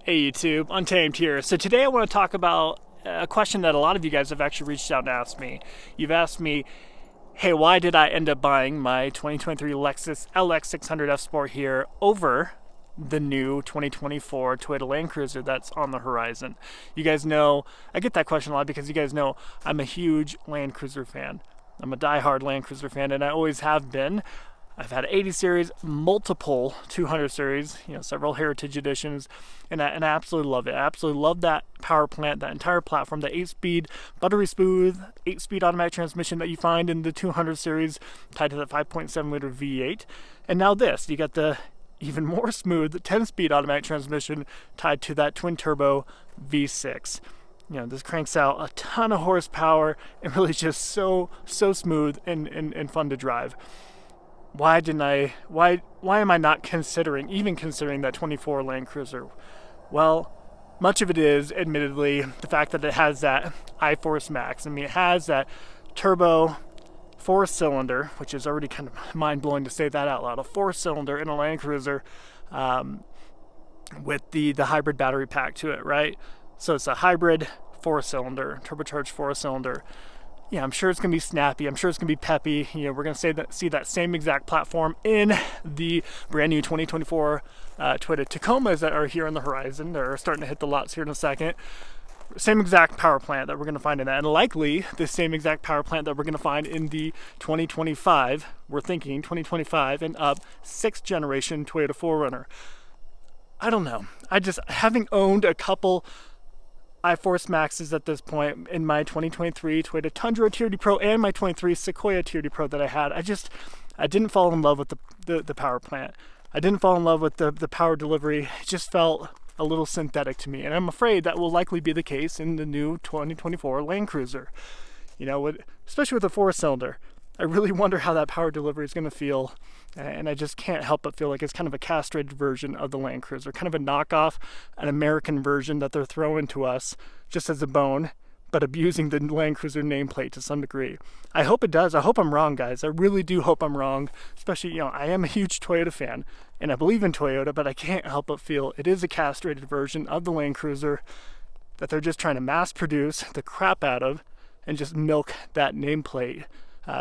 Hey YouTube, Untamed here. So today I want to talk about a question that a lot of you guys have actually reached out and asked me. You've asked me, hey, why did I end up buying my 2023 Lexus LX600 F Sport here over the new 2024 Toyota Land Cruiser that's on the horizon? You guys know, I get that question a lot because you guys know I'm a huge Land Cruiser fan. I'm a diehard Land Cruiser fan, and I always have been. I've had 80 series, multiple 200 series, several heritage editions, and I absolutely love it. I absolutely love that power plant, that entire platform, the 8-speed, buttery smooth, 8-speed automatic transmission that you find in the 200 series, tied to that 5.7 liter V8. And now this, you got the even more smooth 10-speed automatic transmission tied to that twin turbo V6. This cranks out a ton of horsepower and really just so smooth and fun to drive. Why am I not considering that 24 Land Cruiser? Well, much of it is admittedly the fact that it has that iForce Max. I mean, it has that turbo 4-cylinder, which is already kind of mind-blowing to say that out loud. A 4-cylinder in a Land Cruiser with the hybrid battery pack to it, right? So it's a hybrid 4-cylinder, turbocharged 4-cylinder. Yeah, I'm sure it's going to be snappy. I'm sure it's going to be peppy. We're going to see that same exact platform in the brand new 2024 Toyota Tacomas that are here on the horizon. They're starting to hit the lots here in a second. Same exact power plant that we're going to find in that, and likely the same exact power plant that we're going to find in the 2025, we're thinking 2025 and up, 6th generation Toyota 4Runner. I don't know. Having owned a couple iForce Maxes at this point in my 2023 Toyota Tundra Tier D Pro and my 23 Sequoia Tier D Pro that I had, I didn't fall in love with the power plant. I didn't fall in love with the power delivery. It just felt a little synthetic to me, and I'm afraid that will likely be the case in the new 2024 Land Cruiser. Especially with a 4-cylinder. I really wonder how that power delivery is going to feel, and I just can't help but feel like it's kind of a castrated version of the Land Cruiser, kind of a knockoff, an American version that they're throwing to us just as a bone, but abusing the Land Cruiser nameplate to some degree. I hope it does. I hope I'm wrong, guys. I really do hope I'm wrong, especially, I am a huge Toyota fan, and I believe in Toyota, but I can't help but feel it is a castrated version of the Land Cruiser that they're just trying to mass produce the crap out of and just milk that nameplate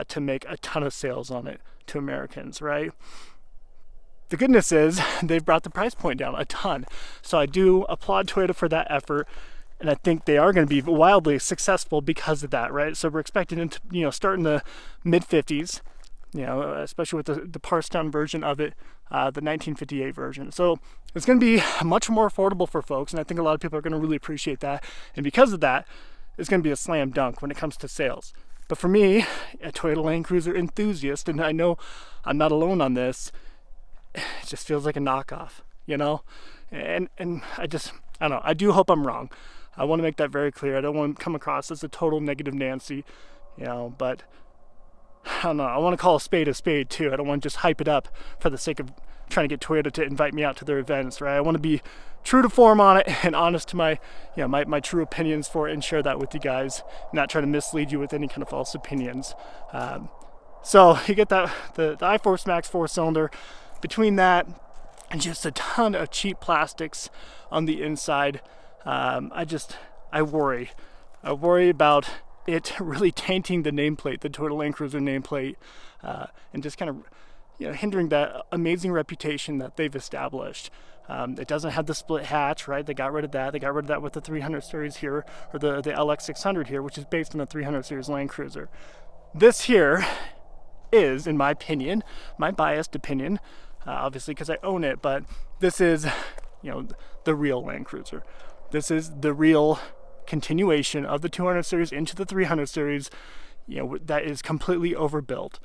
to make a ton of sales on it to Americans, right? The goodness is they've brought the price point down a ton. So I do applaud Toyota for that effort, and I think they are going to be wildly successful because of that, right? So we're expecting them to, start in the mid-50s, especially with the parsed down version of it, the 1958 version. So it's going to be much more affordable for folks, and I think a lot of people are going to really appreciate that. And because of that, it's going to be a slam dunk when it comes to sales. But for me, a Toyota Land Cruiser enthusiast, and I know I'm not alone on this, it just feels like a knockoff, And I don't know. I do hope I'm wrong. I want to make that very clear. I don't want to come across as a total negative Nancy, but I don't know. I want to call a spade too. I don't want to just hype it up for the sake of trying to get Toyota to invite me out to their events, right? I want to be true to form on it and honest to my true opinions for it and share that with you guys, not try to mislead you with any kind of false opinions. So you get the iForce Max 4-cylinder. Between that and just a ton of cheap plastics on the inside, I worry about it really tainting the nameplate, the Toyota Land Cruiser nameplate, and just kind of hindering that amazing reputation that they've established. It doesn't have the split hatch, right? They got rid of that. They got rid of that with the 300 series here, or the LX600 here, which is based on the 300 series Land Cruiser. This here is, in my opinion, my biased opinion, obviously because I own it, but this is, the real Land Cruiser. This is the real continuation of the 200 series into the 300 series, that is completely overbuilt.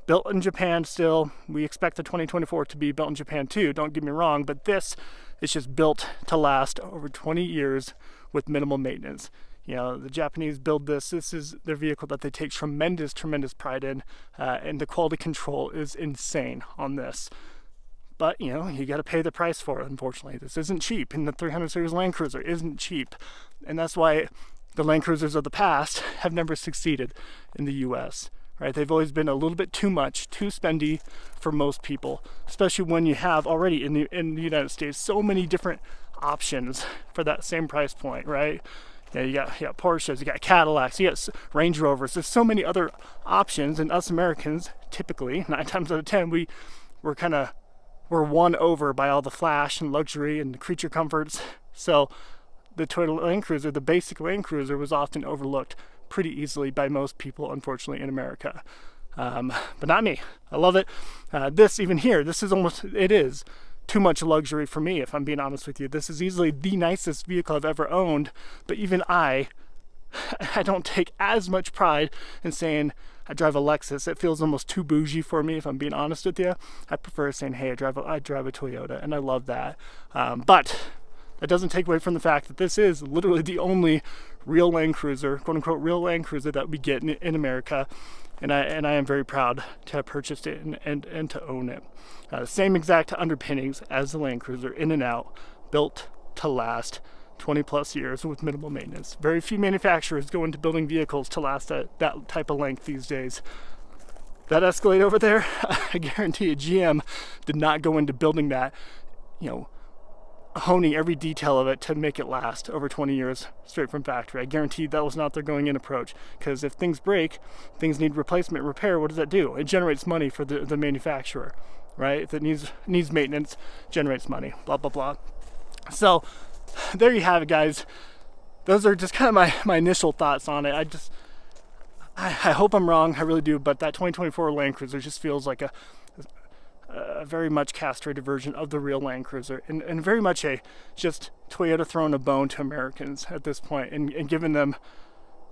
Built in Japan still. We expect the 2024 to be built in Japan too, don't get me wrong, but this is just built to last over 20 years with minimal maintenance. The Japanese build this. This is their vehicle that they take tremendous pride in, and the quality control is insane on this. But, you got to pay the price for it, unfortunately. This isn't cheap, and the 300 series Land Cruiser isn't cheap. And that's why the Land Cruisers of the past have never succeeded in the U.S., right? They've always been a little bit too much, too spendy for most people, especially when you have already in the United States so many different options for that same price point, right? You got Porsches, you got Cadillacs, you got Range Rovers. There's so many other options, and us Americans, typically 9 times out of 10, we're won over by all the flash and luxury and the creature comforts. So the Toyota Land Cruiser, the basic Land Cruiser, was often overlooked pretty easily by most people, unfortunately, in America. But not me. I love it. This is too much luxury for me, if I'm being honest with you. This is easily the nicest vehicle I've ever owned, but even I don't take as much pride in saying I drive a Lexus. It feels almost too bougie for me, if I'm being honest with you. I prefer saying, hey, I drive a Toyota, and I love that. But that doesn't take away from the fact that this is literally the only real Land Cruiser, quote unquote real Land Cruiser, that we get in America. And I am very proud to have purchased it and to own it. Same exact underpinnings as the Land Cruiser, in and out, built to last 20 plus years with minimal maintenance. Very few manufacturers go into building vehicles to last that type of length these days. That Escalade over there, I guarantee you, GM did not go into building that, honing every detail of it to make it last over 20 years straight from factory. I guarantee that was not their going in approach, because if things break, things need replacement, repair, what does that do? It generates money for the manufacturer, right? If it needs maintenance, generates money, blah blah blah. So there you have it, guys. Those are just kind of my initial thoughts on it. I hope I'm wrong, I really do, but that 2024 Land Cruiser just feels like a very much castrated version of the real Land Cruiser, and very much just Toyota throwing a bone to Americans at this point, and giving them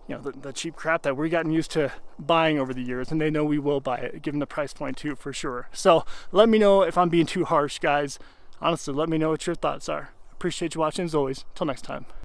the cheap crap that we've gotten used to buying over the years, and they know we will buy it given the price point too, for sure. So let me know if I'm being too harsh, guys. Honestly, let me know what your thoughts are. Appreciate you watching as always. Till next time.